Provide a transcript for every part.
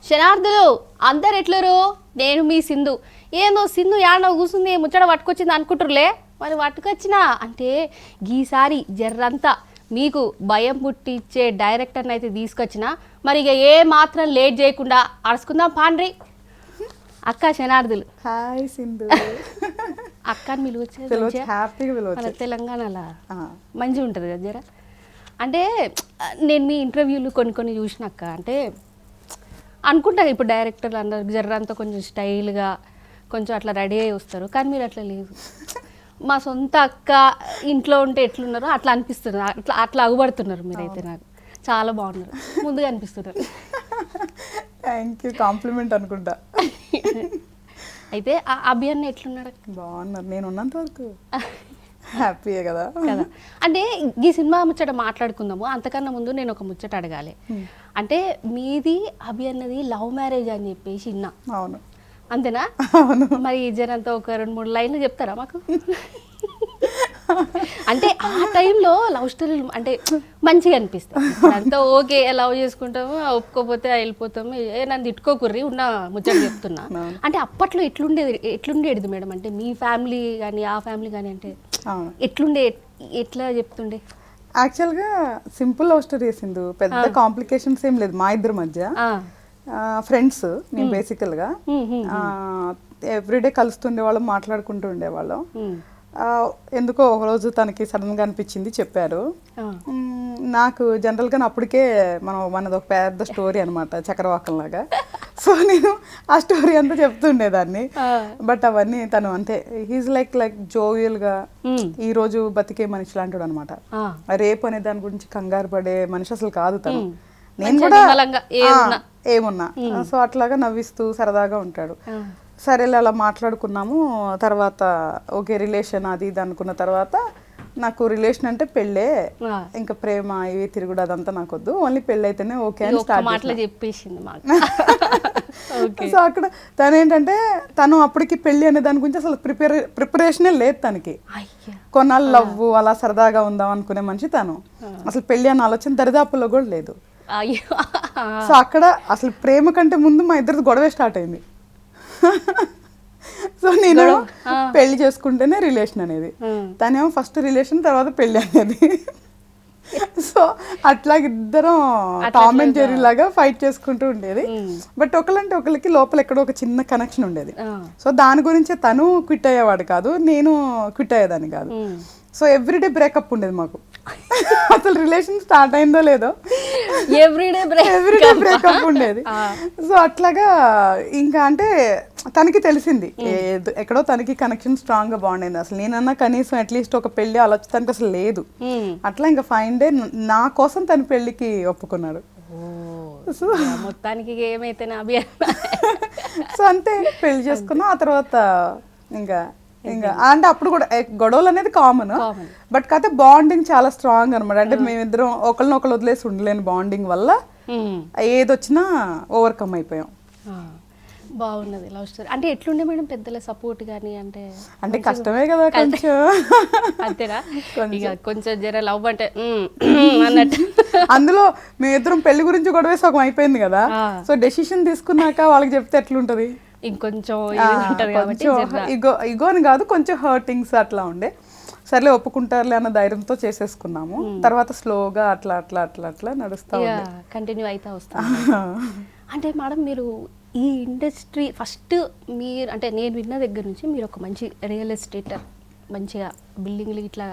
శనార్థులు అందరు ఎట్లరు? నేను మీ సింధు. ఏందో సింధు యాడో కూర్చుంది ముచ్చట పట్టుకొచ్చింది అనుకుంటురులే, మరి పట్టుకొచ్చినా అంటే ఈసారి జర్రంతా మీకు భయం పుట్టించే డైరెక్టర్ని అయితే తీసుకొచ్చిన. మరి ఇక ఏ మాత్రం లేట్ చేయకుండా అరుచుకుందాం పాండ్రి. అక్క శనార్థులు. హాయ్ సింధు. అక్కని పిలువచ్చే తెలంగాణలో మంచిగా ఉంటుంది కదా జర. అంటే నేను మీ ఇంటర్వ్యూలు కొన్ని చూసినాక అంటే అనుకుంటా ఇప్పుడు డైరెక్టర్లు అందరు జర్రంతా కొంచెం స్టైల్గా కొంచెం అట్లా రెడీ అయ్యి వస్తారు, కానీ మీరు అట్లా లేదు. మా సొంత అక్క ఇంట్లో ఉంటే ఎట్లున్నారో అట్లా అనిపిస్తున్నారు, అట్లా అగుపడుతున్నారు మీరైతే. నాకు చాలా బాగున్నారు, ముందుగా అనిపిస్తున్నారు. థ్యాంక్ యూ, కాంప్లిమెంట్ అనుకుంటా. అయితే ఆ అభియన్న ఎట్లున్నాడు? బాగున్నారు, నేను ఉన్నంత వరకు హ్యాపీయే కదా. అంటే ఈ సినిమా ముచ్చట మాట్లాడుకుందాము, అంతకన్నా ముందు నేను ఒక ముచ్చట అడగాలి. అంటే మీది అభి అన్నది లవ్ మ్యారేజ్ అని చెప్పేసి విన్నా. అవును, అంతేనా? మరి జనంతా ఒక 2-3 లైన్లు చెప్తారా మాకు? అంటే ఆ టైంలో లవ్ స్టోరీలు అంటే మంచిగా అనిపిస్తాయి. అంతా ఓకే లవ్ చేసుకుంటాము, ఒప్పుకోపోతే వెళ్ళిపోతాము, నన్ను తిట్టుకోకుర్రి ఉన్న ముచ్చట చెప్తున్నా. అంటే అప్పట్లో ఎట్లుండేది మేడం? అంటే మీ ఫ్యామిలీ కానీ ఆ ఫ్యామిలీ కానీ అంటే ఎట్లా చెప్తుండే? యాక్చువల్గా సింపుల్ లవ్ స్టోరీ సింధు, పెద్ద కాంప్లికేషన్స్ ఏం లేదు మా ఇద్దరి మధ్య. ఫ్రెండ్స్ మేము బేసికల్గా ఎవ్రీడే కలుస్తుండేవాళ్ళం, మాట్లాడుకుంటూ ఉండేవాళ్ళం. ఎందుకో ఒకరోజు తనకి సడన్గా అనిపించింది, చెప్పారు. నాకు జనరల్గా అప్పటికే మనది ఒక పెద్ద స్టోరీ అనమాట, చక్రవాకం లాగా. సో నేను ఆ స్టోరీ అంతా చెప్తుండేదాన్ని. బట్ అవన్నీ తను అంతే హీజ్ లైక్ జోవియల్గా ఈ రోజు బతికే మనిషి లాంటివాడు అనమాట. రేపు అనే దాని గురించి కంగారు పడే మనిషి అసలు కాదు తను. నేను కూడా ఏమున్నా సో అట్లాగా నవ్విస్తూ సరదాగా ఉంటాడు. సరేలే అలా మాట్లాడుకున్నాము. తర్వాత ఓకే రిలేషన్ అది ఇది అనుకున్న తర్వాత నాకు రిలేషన్ అంటే పెళ్ళే, ఇంకా ప్రేమ ఇవి తిరుగుడు అదంతా నాకు వద్దు, ఓన్లీ పెళ్ళి అయితేనే ఓకే అని స్టార్ట్ చెప్పేసింది. సో అక్కడ తను ఏంటంటే తను అప్పటికి పెళ్ళి అనే దాని గురించి అసలు ప్రిపరేషనే లేదు తనకి. కొన్నాళ్ళు లవ్ అలా సరదాగా ఉందాం అనుకునే మనిషి తను. అసలు పెళ్ళి అన్న ఆలోచన దరిదాపుల్లో కూడా లేదు. సో అక్కడ అసలు ప్రేమ కంటే ముందు మా ఇద్దరిది గొడవే స్టార్ట్ అయింది. సో నేను పెళ్లి చేసుకుంటేనే రిలేషన్ అనేది, తనేమో ఫస్ట్ రిలేషన్ తర్వాత పెళ్లి అనేది. సో అట్లా ఇద్దరం టామ్ అండ్ జెర్రీ లాగా ఫైట్ చేసుకుంటూ ఉండేది. బట్ ఒకళ్ళంటే ఒకరికి లోపల ఎక్కడో ఒక చిన్న కనెక్షన్ ఉండేది. సో దాని గురించే తను క్విట్ అయ్యేవాడు కాదు, నేను క్విట్ అయ్యేదాన్ని కాదు. సో ఎవ్రీడే బ్రేకప్ ఉండేది మాకు. అసలు రిలేషన్ స్టార్ట్ అయిందో లేదో ఎవ్రీడే బ్రేకప్ ఉండేది. సో అట్లాగా ఇంకా అంటే తనకి తెలిసింది ఎక్కడో తనకి కనెక్షన్ స్ట్రాంగ్ గా బాగుండేది. అసలు నేనన్నా కనీసం అట్లీస్ట్ ఒక పెళ్లి ఆలోచన తనకి అసలు లేదు. అట్లా ఇంకా ఫైన్ డే నా కోసం తన పెళ్లికి ఒప్పుకున్నాడు. సో మొత్తానికి ఏమైతే సో అంతే పెళ్లి చేసుకున్నా. ఆ తర్వాత ఇంకా అంటే అప్పుడు కూడా గొడవలు అనేది కామన్, బట్ కాకపోతే బాండింగ్ చాలా స్ట్రాంగ్ అనమాట. అంటే మేమిద్దరం ఒకరినొకరు వదిలేసి ఉండలేని బాండింగ్ వల్ల ఏదొచ్చినా ఓవర్కమ్ అయిపోయాం. బాగున్నది లవ్ స్టోరీ. అంటే ఎట్లుండే మేడం పెద్దల సపోర్ట్ కానీ? అంటే కష్టమే కదా కొంచెం, అంతేనా? కొంచెం జర లవ్ అంటే అన్నట్టు. అందులో మేమిద్దరం పెళ్లి గురించి గొడవ సగం అయిపోయింది కదా. సో డెసిషన్ తీసుకున్నాక వాళ్ళకి చెప్తే ఎట్లుంటది, ఇంకొంచెం ఇగో అని కాదు, కొంచెం హర్టింగ్స్ అట్లా ఉండే. సర్లే ఒప్పుకుంటారులే అన్న ధైర్యంతో చేసేసుకున్నాము. తర్వాత స్లోగా అట్లా అట్లా అట్లా అట్లా నడుస్తా కంటిన్యూ అయితే వస్తాం. అంటే మేడం మీరు ఈ ఇండస్ట్రీ ఫస్ట్ మీరు అంటే నేను విన్న దగ్గర నుంచి మీరు ఒక మంచి రియల్ ఎస్టేటర్, మంచిగా బిల్డింగ్లు ఇట్లా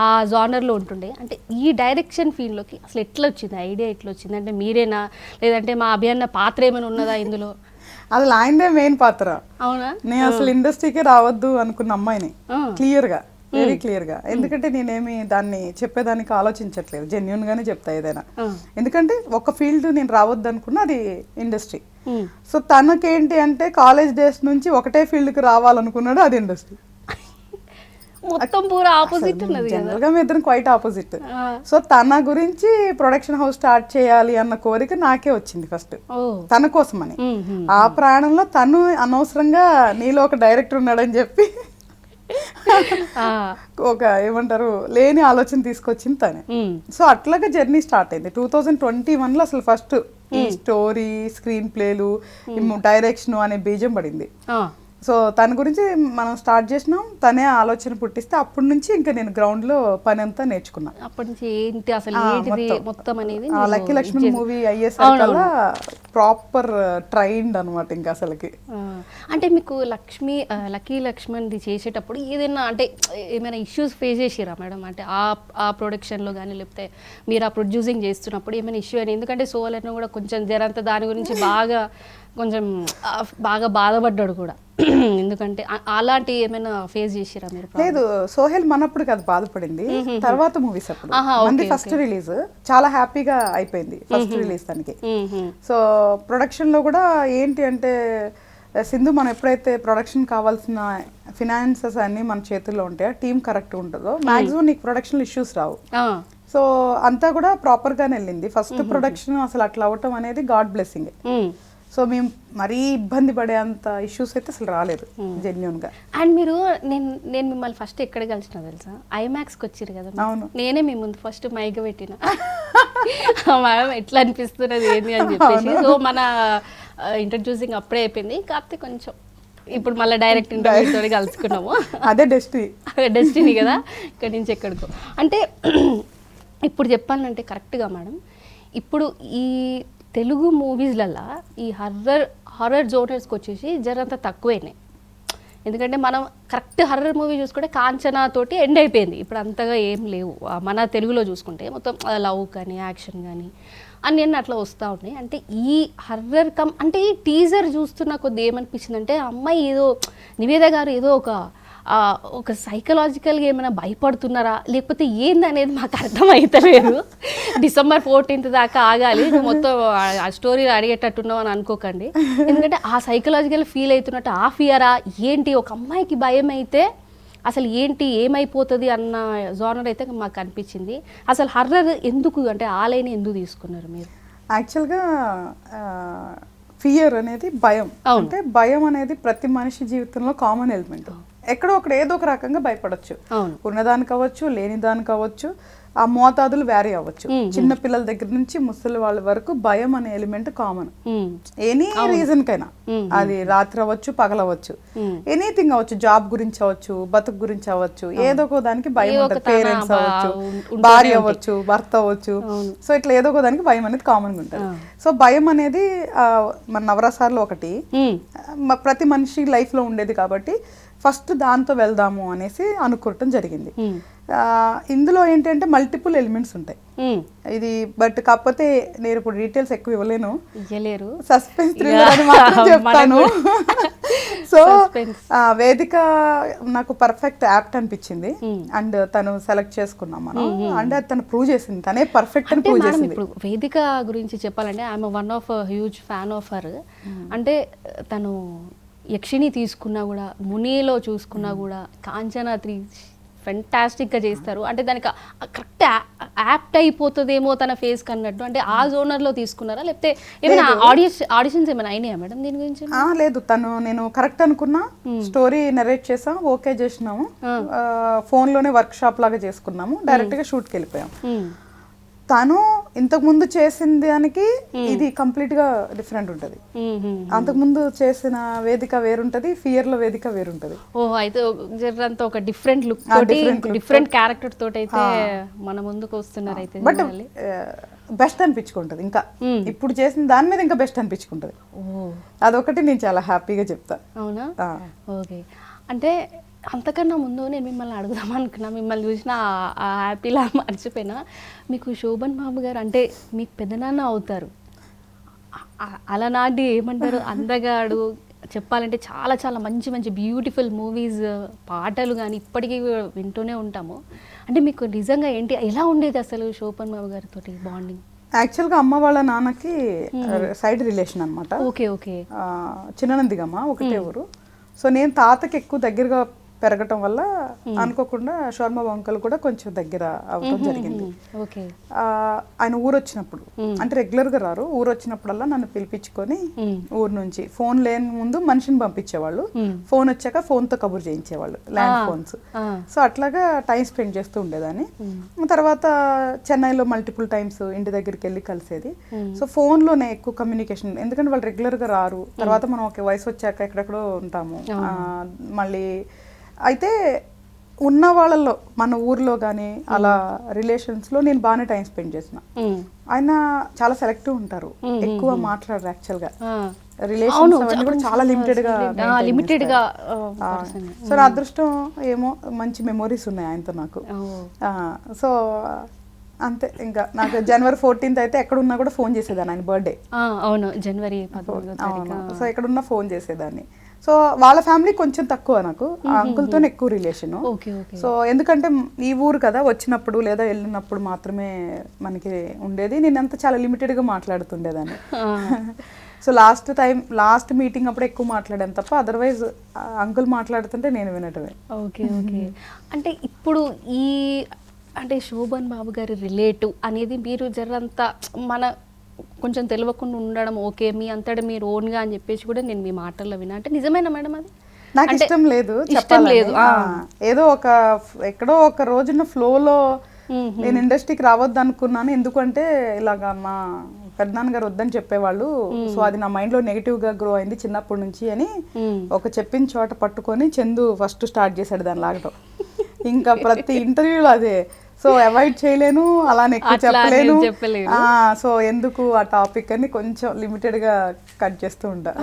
ఆ జానర్లో ఉంటుండే. అంటే ఈ డైరెక్షన్ ఫీల్డ్లోకి అసలు ఎట్లా వచ్చింది ఐడియా? ఎట్లా వచ్చింది? అంటే మీరేనా, లేదంటే మా అభియన్న పాత్ర ఏమైనా ఉన్నదా ఇందులో? అసలు ఆయనదే మెయిన్ పాత్ర. అవునా? నేను అసలు ఇండస్ట్రీకే రావద్దు అనుకున్న అమ్మాయిని, క్లియర్గా, వెరీ క్లియర్గా. ఎందుకంటే నేనేమి దాన్ని చెప్పేదానికి ఆలోచించట్లేదు, జెన్యున్ గానే చెప్తా ఏదైనా. ఎందుకంటే ఒక ఫీల్డ్ నేను రావద్దు అనుకున్నా, అది ఇండస్ట్రీ. సో తనకేంటి అంటే కాలేజ్ డేస్ నుంచి ఒకటే ఫీల్డ్కి రావాలనుకున్నాడు, అది ఇండస్ట్రీ. మొత్తం పూరా ఆపోజిట్ ఉన్నది. జనరల్గా మీ ఇద్దరం క్వైట్ ఆపోజిట్. సో తన గురించి ప్రొడక్షన్ హౌస్ స్టార్ట్ చేయాలి అన్న కోరిక నాకే వచ్చింది ఫస్ట్, తన కోసమని. ఆ ప్రాణంలో తను అనవసరంగా నీలో ఒక డైరెక్టర్ ఉన్నాడని చెప్పి ఒక ఏమంటారు లేని ఆలోచన తీసుకొచ్చింది తనే. సో అట్లాగా జర్నీ స్టార్ట్ అయింది 2021లో. అసలు ఫస్ట్ ఈ స్టోరీ, స్క్రీన్ ప్లేలు, డైరెక్షన్ అనే బీజం పడింది. సో తన గురించి మనం స్టార్ట్ చేసినాం, తనే ఆలోచన పుట్టిస్తే అప్పటి నుంచి ఇంకా నేను గ్రౌండ్ లో పని అంతా నేర్చుకున్నా. అప్పటి నుంచి ఏంటి అసలు మొత్తం అనేది లక్కీ లక్ష్మణ్ మూవీ అయ్యేసరికల్లా ప్రాపర్ ట్రైన్డ్ అనమాట ఇంకా అసలుకి. అంటే మీకు లక్కీ లక్ష్మణ్ది చేసేటప్పుడు ఏదైనా అంటే ఏమైనా ఇష్యూస్ ఫేస్ చేసిరా మేడం? అంటే ఆ ప్రొడక్షన్లో కానీ లేకపోతే మీరు ఆ ప్రొడ్యూసింగ్ చేస్తున్నప్పుడు ఏమైనా ఇష్యూ అని? ఎందుకంటే సోహెల్ కూడా కొంచెం జరంత దాని గురించి బాగా బాధపడ్డాడు కూడా. ఎందుకంటే అలాంటి ఏమైనా ఫేస్ చేసిరా మీరు? లేదు, సోహెల్ మనప్పుడు కాదు బాధపడింది, తర్వాత మూవీస్ అప్పుడు. మంది ఫస్ట్ రిలీజ్ చాలా హ్యాపీగా అయిపోయింది ఫస్ట్ రిలీజ్ తనకి. సో ప్రొడక్షన్ లో కూడా ఏంటి అంటే సింధు, మనం ఎప్పుడైతే ప్రొడక్షన్ కావాల్సిన ఫినాన్సెస్ అన్ని మన చేతుల్లో ఉంటాయో, టీం కరెక్ట్ ఉంటుందో, మాక్సిమం నీకు ప్రొడక్షన్ ఇష్యూస్ రావు. సో అంతా కూడా ప్రాపర్ గానే వెళ్ళింది. ఫస్ట్ ప్రొడక్షన్ అసలు అట్లా అవ్వటం అనేది గాడ్ బ్లెస్సింగ్. సో మేము మరీ ఇబ్బంది పడే అంత ఇష్యూస్ అయితే అసలు రాలేదు జెన్యూన్ గా. అండ్ మీరు నేను మిమ్మల్ని ఫస్ట్ ఎక్కడ కలిసిన తెలుసా? ఐమాక్స్కి వచ్చారు కదా. అవును, నేనే మీ ముందు ఫస్ట్ మైక్ పెట్టిన, మేడం ఎట్లా అనిపిస్తున్నది ఏంటి అని చెప్పేసి. సో మన ఇంట్రడ్యూసింగ్ అప్పుడే అయిపోయింది, కాకపోతే కొంచెం ఇప్పుడు మళ్ళీ డైరెక్ట్ ఇంటర్వ్యూతో కలుసుకున్నాము. అదే డెస్టినీ కదా, ఇక్కడి నుంచి ఎక్కడికో. అంటే ఇప్పుడు చెప్పాలంటే కరెక్ట్గా మేడం, ఇప్పుడు ఈ తెలుగు మూవీస్లల్లో ఈ హర్రర్ జోనర్స్కి వచ్చేసి జరంత తక్కువైనాయి. ఎందుకంటే మనం కరెక్ట్ హర్రర్ మూవీ చూసుకుంటే కాంచనా తోటి ఎండ్ అయిపోయింది. ఇప్పుడు అంతగా ఏం లేవు మన తెలుగులో చూసుకుంటే. మొత్తం లవ్ కానీ యాక్షన్ కానీ అన్నీ అట్లా వస్తూ ఉన్నాయి. అంటే ఈ హర్రర్ అంటే ఈ టీజర్ చూస్తున్న కొద్ది ఏమనిపించిందంటే, అమ్మాయి ఏదో నివేద గారు ఏదో ఒక సైకలాజికల్గా ఏమైనా భయపడుతున్నారా లేకపోతే ఏందనేది మాకు అర్థమవుతలేదు. December 14th దాకా ఆగాలి, మొత్తం ఆ స్టోరీ అడిగేటట్టున్నావు అని అనుకోకండి. ఎందుకంటే ఆ సైకలాజికల్ ఫీల్ అవుతున్నట్టు ఆ ఫియరా ఏంటి, ఒక అమ్మాయికి భయం అయితే అసలు ఏంటి ఏమైపోతుంది అన్న జోనర్ అయితే మాకు అనిపించింది. అసలు హర్రర్ ఎందుకు అంటే ఆ లైన్ ఎందుకు తీసుకున్నారు మీరు? యాక్చువల్గా ఫియర్ అనేది భయం. అంటే భయం అనేది ప్రతి మనిషి జీవితంలో కామన్ ఎలిమెంట్. ఎక్కడో ఒకటి ఏదో ఒక రకంగా భయపడచ్చు, ఉన్నదానికి అవ్వచ్చు, లేని దానికి అవ్వచ్చు. ఆ మోతాదులు వ్యారీ అవ్వచ్చు. చిన్న పిల్లల దగ్గర నుంచి ముసలి వాళ్ళ వరకు భయం అనే ఎలిమెంట్ కామన్. ఎనీ రీజన్ కైనా, అది రాత్రి అవ్వచ్చు, పగలవచ్చు, ఎనీథింగ్ అవ్వచ్చు, జాబ్ గురించి అవ్వచ్చు, బతుకు గురించి అవ్వచ్చు, ఏదో ఒక దానికి భయం ఉంటుంది. పేరెంట్స్ అవ్వచ్చు, భార్య అవ్వచ్చు, భర్త అవ్వచ్చు. సో ఇట్లా ఏదో ఒక దానికి భయం అనేది కామన్ గా ఉంటుంది. సో భయం అనేది మన నవరసాల్లో ఒకటి, ప్రతి మనిషి లైఫ్ లో ఉండేది. కాబట్టి ఫస్ట్ దాంతో వెళ్దాము అనేసి అనుకోవటం జరిగింది. ఇందులో ఏంటంటే మల్టిపుల్ ఎలిమెంట్స్ ఉంటాయి ఇది. బట్ కాకపోతే నేను ఇప్పుడు డీటెయిల్స్ ఎక్కువ ఇవ్వలేను, సస్పెన్స్ థ్రిల్లర్ అని మాత్రం చెప్తాను. సో వేదిక నాకు పర్ఫెక్ట్ యాప్ట్ అనిపించింది. అండ్ తను సెలెక్ట్ చేసుకున్నాం మనం. అంటే తను ప్రూవ్ చేసింది, తనే పర్ఫెక్ట్ అని ప్రూవ్ చేసింది. ఇప్పుడు వేదిక గురించి చెప్పాలంటే I'm one of huge fan of her. అంటే తను యక్షిని తీసుకున్నా కూడా, మునిలో చూసుకున్నా కూడా, కాంచనా 3 ఫెంటాస్టిక్గా చేస్తారు. అంటే దానికి కరెక్ట్ యాప్ట్ అయిపోతుందేమో తన ఫేస్ కన్నట్టు. అంటే ఆ జోనర్లో తీసుకున్నారా లేకపోతే ఏమైనా ఆడిషన్స్ ఏమైనా అయినాయా మేడం దీని గురించి? లేదు, తను నేను కరెక్ట్ అనుకున్నా, స్టోరీ నెరేట్ చేసాం, ఓకే చేసినాము, ఫోన్లోనే వర్క్ షాప్ లాగా చేసుకున్నాము, డైరెక్ట్గా షూట్కి వెళ్ళిపోయాం. తను ఇంతకు ముందు చేసిన దానికి ఇది కంప్లీట్ గా డిఫరెంట్ ఉంటది. అంతకు ముందు చేసిన వేదిక వేరుంటది, ఫియర్ లో వేదిక వేరుంటది. ఓహో, అయితే జరంతా ఒక డిఫరెంట్ లుక్ తోటి, డిఫరెంట్ క్యారెక్టర్ తోటి అయితే మన ముందుకు వస్తున్నారు. అయితే బట్ బెస్ట్ అనిపించుకుంటది, ఇంకా ఇప్పుడు చేసిన దాని మీద ఇంకా బెస్ట్ అనిపించుకుంటది. అదొకటి నేను చాలా హ్యాపీగా చెప్తా. అవునా? ఓకే. అంటే అంతకన్నా ముందు నేను మిమ్మల్ని అడుగుదాం అనుకున్నా, మిమ్మల్ని చూసిన ఆ హ్యాపీలా మర్చిపోయినా. మీకు శోభన్ బాబు గారు అంటే మీకు పెద్దనాన్న అవుతారు, అలనాటి ఏమంటారు అందగాడు, చెప్పాలంటే చాలా చాలా మంచి మంచి బ్యూటిఫుల్ మూవీస్, పాటలు కానీ ఇప్పటికీ వింటూనే ఉంటాము. అంటే మీకు నిజంగా ఏంటి ఎలా ఉండేది అసలు శోభన్ బాబు గారితో బాండింగ్? యాక్చువల్గా అమ్మ వాళ్ళ నాన్నకి సైడ్ రిలేషన్ అనమాట. Okay okay. చిన్ననందిగమ్మ ఒకటే ఊరు. సో నేను తాతకి ఎక్కువ దగ్గరగా పెరగటం వల్ల అనుకోకుండా శర్మ వంకలు కూడా కొంచెం దగ్గర అవటం జరిగింది. ఆయన ఊరు వచ్చినప్పుడు, అంటే రెగ్యులర్గా రారు, ఊరు వచ్చినప్పుడల్లా నన్ను పిలిపించుకొని ఊరు నుంచి ఫోన్ లేని ముందు మనిషిని పంపించేవాళ్ళు, ఫోన్ వచ్చాక ఫోన్తో కబుర్ చేయించేవాళ్ళు, ల్యాండ్ ఫోన్స్. సో అట్లాగా టైం స్పెండ్ చేస్తూ ఉండేదాన్ని. తర్వాత చెన్నైలో మల్టిపుల్ టైమ్స్ ఇంటి దగ్గరికి వెళ్ళి కలిసేది. సో ఫోన్లోనే ఎక్కువ కమ్యూనికేషన్, ఎందుకంటే వాళ్ళు రెగ్యులర్గా రారు. తర్వాత మనం ఒక వయసు వచ్చాక ఎక్కడెక్కడో ఉంటాము. మళ్ళీ అయితే ఉన్న వాళ్ళలో మన ఊర్లో కానీ అలా రిలేషన్స్లో నేను బాగానే టైం స్పెండ్ చేసిన. ఆయన చాలా సెలెక్టివ్ ఉంటారు, ఎక్కువ మాట్లాడరు యాక్చువల్గా. రిలేషన్స్ అవన్నీ కూడా చాలా లిమిటెడ్ గా. సో నా అదృష్టం ఏమో, మంచి మెమోరీస్ ఉన్నాయి ఆయనతో నాకు. సో అంతే. ఇంకా నాకు జనవరి 14th అయితే ఎక్కడున్నా కూడా ఫోన్ చేసేదాన్ని, ఆయన బర్త్డే. అవును, జనవరి 14. సో ఎక్కడున్నా ఫోన్ చేసేదాన్ని. సో వాళ్ళ ఫ్యామిలీ కొంచెం తక్కువ, నాకు అంకుల్తో ఎక్కువ రిలేషన్. సో ఎందుకంటే ఈ ఊరు కదా, వచ్చినప్పుడు లేదా వెళ్ళినప్పుడు మాత్రమే మనకి ఉండేది. నేను అంతా చాలా లిమిటెడ్గా మాట్లాడుతుండేదాన్ని. సో లాస్ట్ మీటింగ్ అప్పుడు ఎక్కువ మాట్లాడాను తప్ప, అదర్వైజ్ అంకుల్ మాట్లాడుతుంటే నేను వినటమే. ఓకే. అంటే ఇప్పుడు ఈ అంటే శోభన్ బాబు గారి రిలేటివ్ అనేది మీరు జరంతా మన కొంచెం తెలియకుండా ఉండడం, ఓకే మీ అంతటా మీరు ఓన్గా అని చెప్పేసి కూడా నేను మీ మాటల్లో విన్నా. అంటే నిజమేనా మేడం అది? నాకు ఇష్టం లేదు. ఏదో ఎక్కడో ఒక రోజున ఫ్లోలో నేను ఇండస్ట్రీకి రావద్దు అనుకున్నాను. ఎందుకంటే ఇలాగా మా పెద్దనాన్నగారు వద్దని చెప్పేవాళ్ళు. సో అది నా మైండ్లో నెగిటివ్గా గ్రో అయింది చిన్నప్పటి నుంచి అని ఒక చెప్పిన చోట పట్టుకొని చందు ఫస్ట్ స్టార్ట్ చేశాడు దాన్ని లాగటం. ఇంకా ప్రతి ఇంటర్వ్యూలో అదే. సో అవాయిడ్ చేయలేను, అలానే ఎక్కువ చెప్పలేను. సో ఎందుకు ఆ టాపిక్ అని కొంచెం లిమిటెడ్గా కట్ చేస్తూ ఉంటా.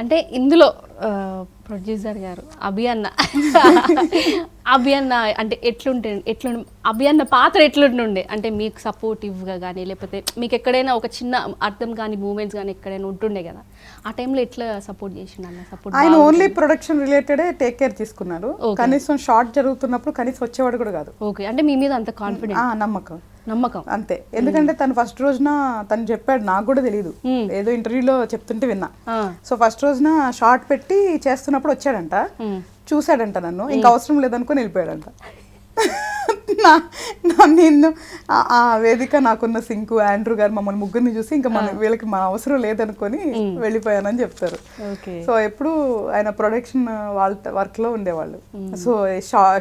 అంటే ఇందులో ప్రొడ్యూసర్ గారు అభి అన్న అంటే అభి అన్న పాత్ర ఎట్లుంటుండే? అంటే మీకు సపోర్టివ్గా కానీ, లేకపోతే మీకు ఎక్కడైనా ఒక చిన్న అర్థం కానీ మూమెంట్స్ కానీ ఎక్కడైనా ఉంటుండే కదా, ఆ టైంలో ఎట్లా సపోర్ట్ చేసిండు అన్న? సపోర్ట్ ఆయన only production related take care తీసుకున్నారు. కనీసం షార్ట్ జరుగుతున్నప్పుడు కనీసం వచ్చేవాడు కూడా కాదు. ఓకే. అంటే మీ మీద అంత కాన్ఫిడెంట్, నమ్మకం అంతే. ఎందుకంటే తను ఫస్ట్ రోజున తను చెప్పాడు, నాకు కూడా తెలియదు, ఏదో ఇంటర్వ్యూలో చెప్తుంటే విన్నా. సో ఫస్ట్ రోజున షార్ట్ పెట్టి చేస్తున్నప్పుడు వచ్చాడంట, చూసాడంట నన్ను, ఇంకా అవసరం లేదనుకుని వెళ్ళిపోయాడంట. నిన్ను ఆ వేదిక నాకున్న సింకు ఆండ్రూ గారు మమ్మల్ని ముగ్గురిని చూసి ఇంకా వీళ్ళకి మా అవసరం లేదనుకొని వెళ్ళిపోయానని చెప్తారు. సో ఎప్పుడు ఆయన ప్రొడక్షన్ వర్క్ లో ఉండేవాళ్ళు. సో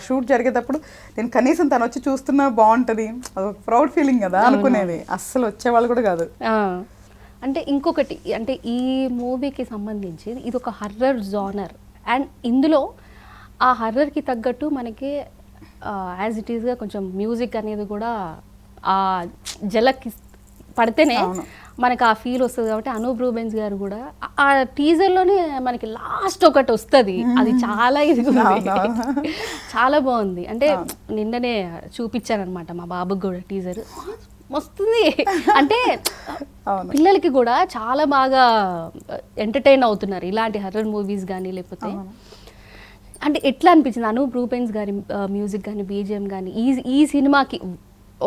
షూట్ జరిగేటప్పుడు నేను కనీసం తను వచ్చి చూస్తున్నా బాగుంటది, అదొక ప్రౌడ్ ఫీలింగ్ కదా అనుకునేది. అస్సలు వచ్చేవాళ్ళు కూడా కాదు. అంటే ఇంకొకటి, అంటే ఈ మూవీకి సంబంధించి ఇది ఒక హర్రర్ జానర్, అండ్ ఇందులో ఆ హర్రర్కి తగ్గట్టు మనకి యాజ్ ఇట్ ఈస్గా కొంచెం మ్యూజిక్ అనేది కూడా ఆ జలకి పడితేనే మనకు ఆ ఫీల్ వస్తుంది. కాబట్టి అనూప్ రూబెన్స్ గారు కూడా ఆ టీజర్లోనే మనకి లాస్ట్ ఒకటి వస్తుంది, అది చాలా చాలా బాగుంది. అంటే నిన్ననే చూపించానమాట మా బాబుకి కూడా టీజర్, వస్తుంది. అంటే పిల్లలకి కూడా చాలా బాగా ఎంటర్టైన్ అవుతున్నారు ఇలాంటి హర్రర్ మూవీస్ కానీ. లేకపోతే అంటే ఎట్లా అనిపించింది అనూప్ రూబెన్స్ గారి మ్యూజిక్ కానీ, బీజిఎం కానీ ఈ సినిమాకి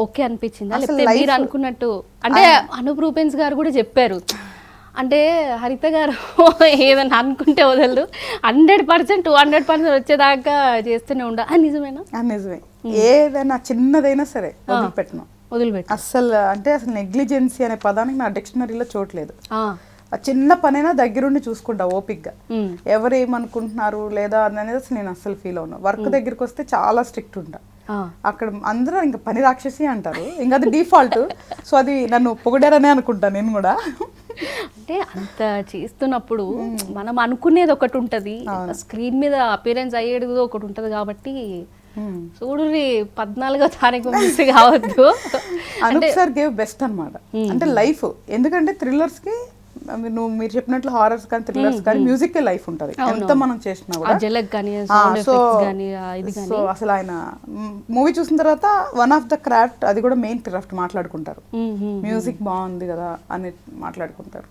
ఓకే అనిపించిందా? లేకపోతే మీరు అనుకున్నట్టు? అంటే అనూప్ రూబెన్స్ గారు కూడా చెప్పారు, అంటే హరిత గారు ఏదైనా అనుకుంటే వదలదు, 100% 200% వచ్చేదాకా చేస్తూనే ఉండ. నిజమేనా? నిజమే. ఏదైనా చిన్నదైనా సరే వదిలిపెట్టను. అసలు నెగ్లిజెన్సీ అనే పదానికి నా డిక్షనరీలో చోట్లేదు. ఆ చిన్న పనైనా దగ్గరుండి చూసుకుంటా ఓపిక్గా, ఎవరు ఏమనుకుంటున్నారు లేదా అనేది అసలు నేను అస్సలు ఫీల్ అవును. వర్క్ దగ్గరికి వస్తే చాలా స్ట్రిక్ట్ ఉంటా. అక్కడ అందరూ ఇంకా పని రాక్షసి అంటారు, ఇంకా అది డిఫాల్ట్. సో అది నన్ను పొగిడారనే అనుకుంటా నేను కూడా. అంటే అంత చేస్తున్నప్పుడు మనం అనుకునేది ఒకటి ఉంటుంది, స్క్రీన్ మీద అపియరెన్స్ అయ్యేది ఒకటి ఉంటుంది. కాబట్టి చూడు 14వ తారీఖు మిస్ కావద్దు. అనూప్ సార్ గేవ్ బెస్ట్ అనమాట. అంటే లైఫ్, ఎందుకంటే థ్రిల్లర్స్ కి మీరు చెప్పినట్లు హారర్స్ కానీ థ్రిల్లర్స్ కానీ మ్యూజిక్ లైఫ్ ఉంటుంది, ఎంత మనం చేసినా కూడా. సో అసలు ఆయన మూవీ చూసిన తర్వాత వన్ ఆఫ్ ద క్రాఫ్ట్, అది కూడా మెయిన్ క్రాఫ్ట్ మాట్లాడుకుంటారు, మ్యూజిక్ బాగుంది కదా అని మాట్లాడుకుంటారు.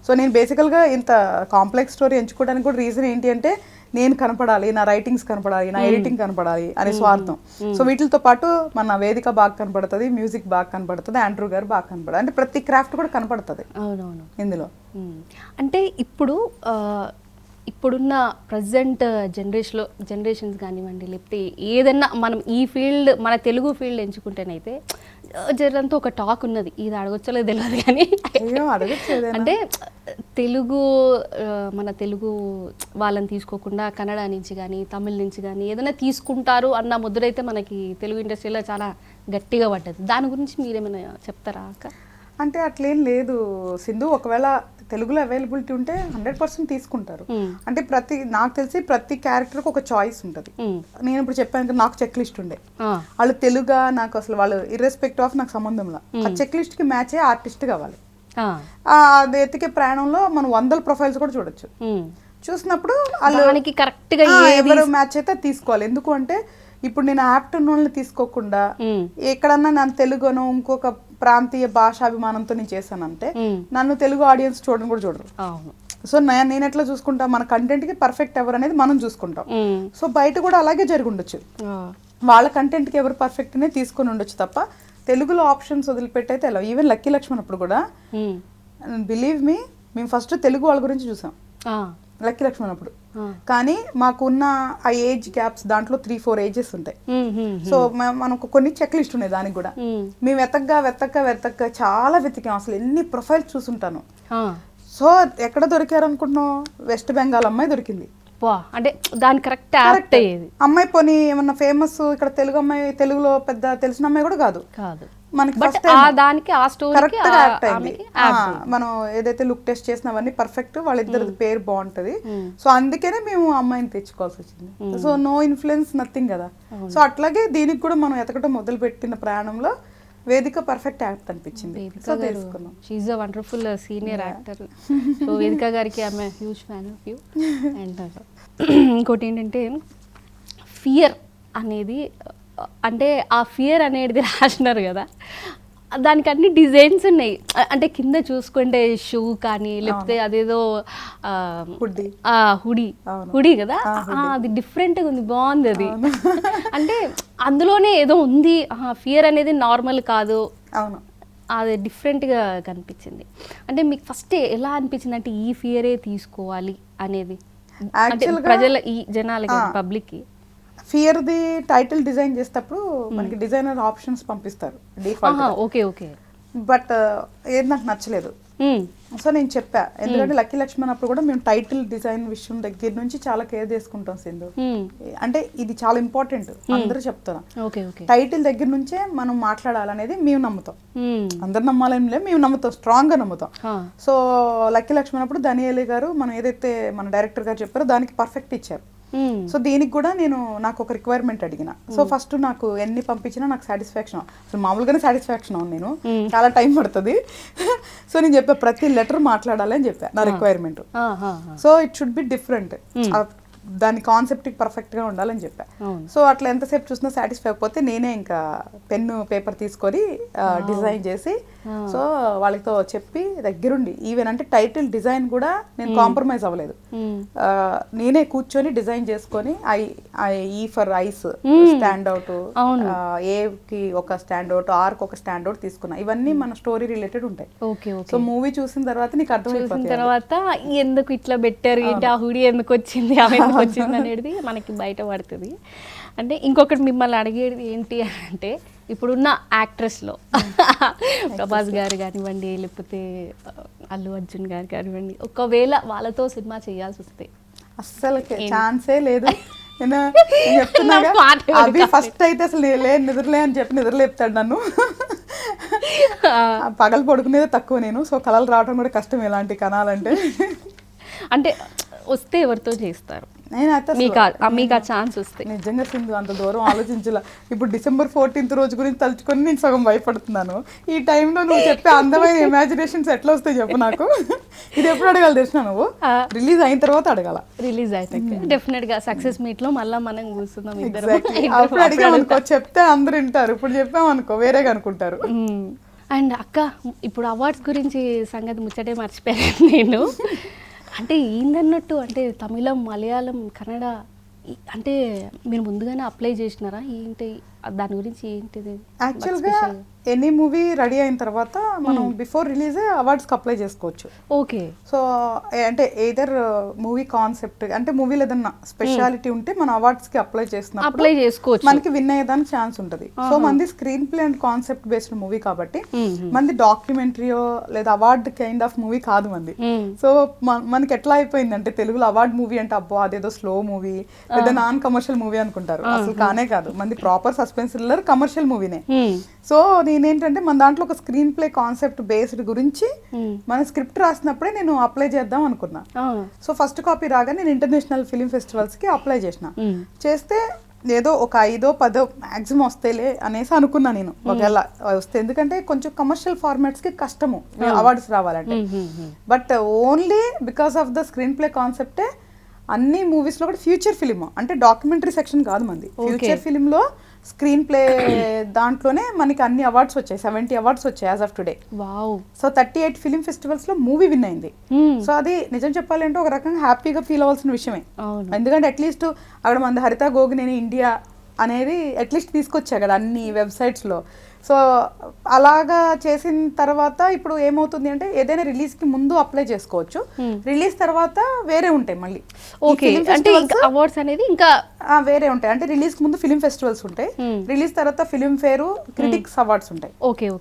సో నేను బేసికల్ గా ఇంత కాంప్లెక్స్ స్టోరీ ఎంచుకోవడానికి కూడా రీజన్ ఏంటి అంటే, నేను కనపడాలి, నా రైటింగ్స్ కనపడాలి, నా ఎడిటింగ్ కనపడాలి అనే స్వార్థం. సో వీటితో పాటు మన వేదిక బాగా కనపడుతుంది, మ్యూజిక్ బాగా కనపడుతుంది, ఆండ్రూ గారు బాగా కనపడుతుంది, అంటే ప్రతి క్రాఫ్ట్ కూడా కనపడుతుంది ఇందులో. అంటే ఇప్పుడు ఇప్పుడున్న ప్రజెంట్ జనరేషన్స్ కానివ్వండి, లేకపోతే ఏదన్నా మనం ఈ ఫీల్డ్, మన తెలుగు ఫీల్డ్ ఎంచుకుంటేనైతే జరంతా ఒక టాక్ ఉన్నది, ఇది అడగొచ్చలేదు తెలియదు కానీ అంటే తెలుగు మన తెలుగు వాళ్ళని తీసుకోకుండా కన్నడ నుంచి కానీ తమిళ్ నుంచి కానీ ఏదైనా తీసుకుంటారు అన్న ముద్రైతే మనకి తెలుగు ఇండస్ట్రీలో చాలా గట్టిగా పడ్డది. దాని గురించి మీరేమైనా చెప్తారా అక్క? అంటే అట్లేం లేదు సింధు, ఒకవేళ తెలుగులో అవైలబిలిటీ ఉంటే 100% తీసుకుంటారు. అంటే నాకు తెలిసి ప్రతి క్యారెక్టర్కి ఒక చాయిస్ ఉంటుంది. నేను ఇప్పుడు చెప్పాను నాకు చెక్ లిస్ట్ ఉండే, వాళ్ళు తెలుగు నాకు అసలు వాళ్ళు ఇర్రెస్పెక్టివ్ ఆఫ్ నాకు సంబంధంలో ఆ చెక్ లిస్ట్కి మ్యాచ్ అయ్యే ఆర్టిస్ట్ కావాలి. అది ఎతికే ప్రయాణంలో మనం 100 ప్రొఫైల్స్ కూడా చూడొచ్చు. చూసినప్పుడు వాళ్ళకి కరెక్ట్గా ఎవరు మ్యాచ్ అయితే తీసుకోవాలి. ఎందుకు అంటే ఇప్పుడు నేను ఆఫ్టర్నూన్ తీసుకోకుండా ఎక్కడన్నా నన్ను తెలుగునో ఇంకొక ప్రాంతీయ భాషాభిమానంతో నేను చేశానంటే నన్ను తెలుగు ఆడియన్స్ చూడడం కూడా చూడరు. సో నేను ఎట్లా చూసుకుంటా, మన కంటెంట్ కి పర్ఫెక్ట్ ఎవరు అనేది మనం చూసుకుంటాం. సో బయట కూడా అలాగే జరిగి ఉండొచ్చు, వాళ్ళ కంటెంట్ కి ఎవరు పర్ఫెక్ట్ అనేది తీసుకొని ఉండొచ్చు తప్ప తెలుగులో ఆప్షన్స్ వదిలిపెట్టయితే ఎలా. ఈవెన్ లక్కీ లక్ష్మణ్ అప్పుడు కూడా బిలీవ్ మీ మేము ఫస్ట్ తెలుగు వాళ్ళ గురించి చూసాం లక్కీ లక్ష్మణ్ అప్పుడు. కానీ మాకున్న ఆ ఏజ్ గ్యాప్స్ దాంట్లో 3-4 ఏజెస్ ఉంటాయి. సో మనకు కొన్ని చెక్ లిస్ట్ ఉన్నాయి దానికి కూడా. మేము వెతక్క చాలా వెతికాం, అసలు ఎన్ని ప్రొఫైల్స్ చూసుంటాను. సో ఎక్కడ దొరికారు అనుకుంటున్నాం, వెస్ట్ బెంగాల్ అమ్మాయి దొరికింది. అంటే దాని కరెక్ట్ అమ్మాయి పోనీ ఏమన్నా ఫేమస్ ఇక్కడ తెలుగు అమ్మాయి, తెలుగులో పెద్ద తెలిసిన అమ్మాయి కూడా కాదు. మనకి మనం ఏదైతే లుక్ టెస్ట్ చేసినవన్నీ పర్ఫెక్ట్, వాళ్ళిద్దరి పేరు బాగుంటది. సో అందుకనే మేము అమ్మాయిని తెచ్చుకోవాల్సి వచ్చింది. సో నో ఇన్ఫ్లుయెన్స్ నథింగ్ కదా. సో అట్లాగే దీనికి కూడా మనం ఎతకటం మొదలు పెట్టిన ప్రయాణంలో వేదిక పర్ఫెక్ట్ యాక్ట్ అనిపించింది. సో తెలుసుకున్నాం, she is a wonderful senior actor. So వేదిక గారికి I'm huge fan of you. And ఇంకోటి ఏంటంటే ఫియర్ అనేది, అంటే ఆ ఫియర్ అనేది రాసినారు కదా, దానికి అన్ని డిజైన్స్ ఉన్నాయి. అంటే కింద చూసుకుంటే షూ కానీ లేకపోతే అదేదో హుడీ కదా, అది డిఫరెంట్గా ఉంది, బాగుంది అది. అంటే అందులోనే ఏదో ఉంది, ఫియర్ అనేది నార్మల్ కాదు, అది డిఫరెంట్గా కనిపించింది. అంటే మీకు ఫస్ట్ ఎలా అనిపించింది అంటే ఈ ఫియరే తీసుకోవాలి అనేది, ప్రజల ఈ జనాలకి పబ్లిక్కి? ఫియర్ది టైటిల్ డిజైన్ చేసేటప్పుడు మనకి డిజైనర్ ఆప్షన్స్ పంపిస్తారు డిఫాల్ట్. ఓకే. బట్ ఏది నాకు నచ్చలేదు. సో నేను చెప్పా, ఎందుకంటే లక్కీ లక్ష్మణ్ అప్పుడు కూడా మేము టైటిల్ డిజైన్ విషయం దగ్గర నుంచి చాలా కేర్ చేసుకుంటాం సింధు. అంటే ఇది చాలా ఇంపార్టెంట్, అందరూ చెప్తాను. టైటిల్ దగ్గర నుంచే మనం మాట్లాడాలనేది మేము నమ్ముతాం. అందరు నమ్మాలని లేదు, మేము నమ్ముతాం, స్ట్రాంగ్ గా నమ్ముతాం. సో లక్కీ లక్ష్మణ్ అప్పుడు ధనియాలి గారు మనం ఏదైతే మన డైరెక్టర్ గారు చెప్పారో దానికి పర్ఫెక్ట్ ఇచ్చారు. సో దీనికి కూడా నాకు ఒక రిక్వైర్మెంట్ అడిగిన. సో ఫస్ట్ నాకు ఎన్ని పంపించినా నాకు సాటిస్ఫాక్షన్, అసలు మామూలుగానే సాటిస్ఫాక్షన్ అవును, నేను చాలా టైం పడుతుంది. సో నేను చెప్పా ప్రతి లెటర్ మాట్లాడాలి అని చెప్పా నా requirement. So it should be different, దాని కాన్సెప్ట్ పర్ఫెక్ట్ గా ఉండాలని చెప్పా. సో అట్లా ఎంతసేపు చూసినా సాటిస్ఫై అయిపోతే నేనే ఇంకా పెన్ను పేపర్ తీసుకొని డిజైన్ చేసి సో వాళ్ళతో చెప్పి దగ్గరుండి, ఈవెన్ అంటే టైటిల్ డిజైన్ కూడా నేను కాంప్రమైజ్ అవ్వలేదు. నేనే కూర్చొని డిజైన్ చేసుకొని ఈ ఫర్ ఐస్ స్టాండ్ అవుట్, ఏ కి ఒక స్టాండ్ అవుట్, ఆర్ కి ఒక స్టాండ్ అవుట్ తీసుకున్నా. ఇవన్నీ మన స్టోరీ రిలేటెడ్ ఉంటాయి. సో మూవీ చూసిన తర్వాత నీకు అర్థమైపోతుంది తర్వాత ఎందుకు ఇట్లా పెట్టారు, ఏంటి ఆ హుడీ ఎందుకు వచ్చింది, వచ్చింది అనేది మనకి బయట పడుతుంది. అంటే ఇంకొకటి మిమ్మల్ని అడిగేది ఏంటి అంటే, ఇప్పుడున్న యాక్ట్రెస్లో ప్రభాస్ గారు కానివ్వండి లేకపోతే అల్లు అర్జున్ గారు కానివ్వండి, ఒకవేళ వాళ్ళతో సినిమా చేయాల్సి వస్తే అస్సలు ఛాన్సే లేదు. అవి ఫస్ట్ అయితే అసలు నిద్రలే అని చెప్పి నిద్రలేపుతాడు నన్ను. పగలు పడుకునేదే తక్కువ నేను. సో కళలు రావడం కూడా కష్టం ఇలాంటి కణాలంటే. అంటే వస్తే ఎవరితో చేస్తారు? మీకు ఆ ఛాన్స్ వస్తే నిజంగా సింధు అంత దూరం ఆలోచించాల. ఇప్పుడు December 14th రోజు గురించి తలుచుకొని నేను సగం భయపడుతున్నాను. ఈ టైంలో నువ్వు చెప్పే అందమైన ఇమాజినేషన్స్ ఎట్లా వస్తాయి చెప్పు నాకు. ఇది ఎప్పుడు అడగాలి తెలిసిన, నువ్వు రిలీజ్ అయిన తర్వాత అడగాల. రిలీజ్ అయితే డెఫినెట్ గా సక్సెస్ మీట్ లో మళ్ళీ మనం కూర్చుందాం ఇద్దరు. అప్పుడు అడిగామనుకో చెప్తే అందరు వింటారు, ఇప్పుడు చెప్పామనుకో వేరేగా అనుకుంటారు. అండ్ అక్క, ఇప్పుడు అవార్డ్స్ గురించి సంగతి ముచ్చటే మర్చిపోయాను నేను. అంటే ఏందన్నట్టు, అంటే తమిళం, మలయాళం, కన్నడ అంటే మీరు ముందుగానే అప్లై చేసినారా ఏంటి? దాని గురించి ఏంటిది? యాక్చువల్గా ఎనీ మూవీ రెడీ అయిన తర్వాత మనం బిఫోర్ రిలీజ్ అవార్డ్స్కి అప్లై చేసుకోవచ్చు. ఓకే. సో అంటే ఎయిదర్ మూవీ కాన్సెప్ట్ అంటే మూవీలో ఏదన్నా స్పెషాలిటీ ఉంటే మనం అవార్డ్స్కి అప్లై చేసుకోవచ్చు, మనకి విన్ అయ్యేదానికి ఛాన్స్ ఉంటుంది. సో మంది screen play and concept based movie కాబట్టి మంది డాక్యుమెంటరీయో లేదా అవార్డ్ కైండ్ ఆఫ్ మూవీ కాదు మంది. సో మనకి ఎట్లా అయిపోయింది అంటే తెలుగులో అవార్డ్ మూవీ అంటే అబ్బో అదేదో స్లో మూవీ లేదా నాన్ కమర్షియల్ మూవీ అనుకుంటారు. అసలు కానే కాదు, మంది ప్రాపర్ సస్పెన్స్ థ్రిల్లర్ కమర్షియల్ మూవీనే. సో నేనేంటంటే మన దాంట్లో ఒక స్క్రీన్ ప్లే కాన్సెప్ట్ బేస్డ్ గురించి మన స్క్రిప్ట్ రాసినప్పుడే నేను అప్లై చేద్దాం అనుకున్నా. సో ఫస్ట్ కాపీ రాగా నేను ఇంటర్నేషనల్ ఫిలిం ఫెస్టివల్స్ కి అప్లై చేస్తే ఏదో ఒక 5-10 మాక్సిమం వస్తేలే అనేసి అనుకున్నా నేను, ఒకవేళ వస్తే. ఎందుకంటే కొంచెం కమర్షియల్ ఫార్మాట్స్ కి కష్టము అవార్డ్స్ రావాలంటే. But only because of the screenplay కాన్సెప్టే అన్ని మూవీస్ లో కూడా ఫ్యూచర్ ఫిలిం అంటే డాక్యుమెంటరీ సెక్షన్ కాదు మంది, ఫ్యూచర్ ఫిలిం లో స్క్రీన్ ప్లే దాంట్లోనే మనకి అన్ని అవార్డ్స్ వచ్చాయి, 70 అవార్డ్స్ వచ్చాయి as of today. So 38 film festivals లో మూవీ విన్ అయింది. సో అది నిజం చెప్పాలంటే ఒక రకంగా హ్యాపీగా ఫీల్ అవ్వాల్సిన విషయమే. ఎందుకంటే అట్లీస్ట్ అక్కడ మన హరిత గోగినేని ఇండియా అనేది అట్లీస్ట్ తీసుకొచ్చా కదా అన్ని వెబ్సైట్స్ లో. సో అలాగా చేసిన తర్వాత ఇప్పుడు ఏమవుతుంది అంటే ఏదైనా రిలీజ్ కి ముందు అప్లై చేసుకోవచ్చు, రిలీజ్ తర్వాత వేరే ఉంటాయి మళ్ళీ అవార్డ్స్ అనేది ఇంకా వేరే ఉంటాయి. అంటే రిలీజ్ కి ముందు ఫిలిం ఫెస్టివల్స్ ఉంటాయి, రిలీజ్ తర్వాత ఫిలిం ఫేర్ క్రిటిక్స్ అవార్డ్స్ ఉంటాయి.